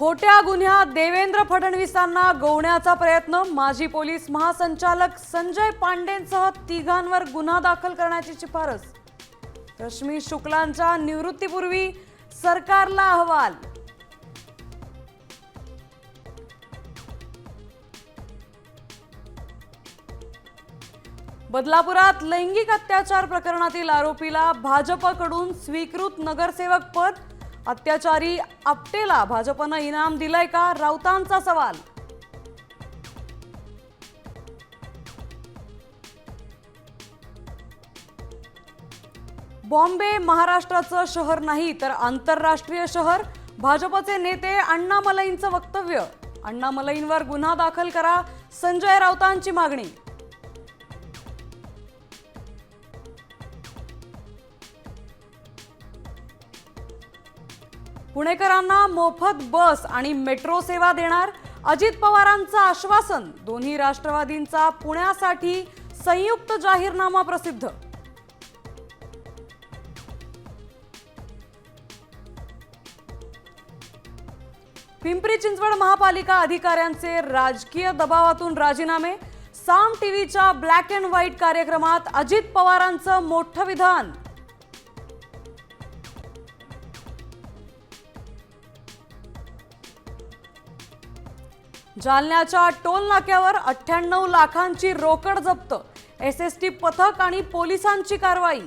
खोट्या गुन्ह्यात देवेंद्र फडणवीसांना गोवण्याचा प्रयत्न। माजी पोलीस महासंचालक संजय पांडेंसह तिघांवर गुन्हा दाखल करण्याची शिफारस। रश्मी शुक्लांच्या निवृत्तीपूर्वी सरकारला अहवाल। बदलापुरात लैंगिक अत्याचार प्रकरणातील आरोपीला भाजपकडून स्वीकृत नगरसेवक पद। अत्याचारी आपटेला भाजपनं इनाम दिलंय का, राऊतांचा सवाल। बॉम्बे महाराष्ट्राचं शहर नाही तर आंतरराष्ट्रीय शहर। भाजपचे नेते अण्णामलईंचं वक्तव्य। अण्णामलईंवर गुन्हा दाखल करा, संजय राऊतांची मागणी। पुणेकरांना मोफत बस आणि मेट्रो सेवा देणार, अजित पवारांचं आश्वासन। दोन्ही राष्ट्रवादींचा पुण्यासाठी संयुक्त जाहीरनामा प्रसिद्ध। पिंपरी चिंचवड महापालिका अधिकाऱ्यांचे राजकीय दबावातून राजीनामे। साम टीव्हीच्या ब्लॅक अँड व्हाईट कार्यक्रमात अजित पवारांचं मोठं विधान। जालन्याच्या टोल नाक्यावर 98 लाखांची रोकड जप्त। एसएसटी पथक आणि पोलिसांची कारवाई।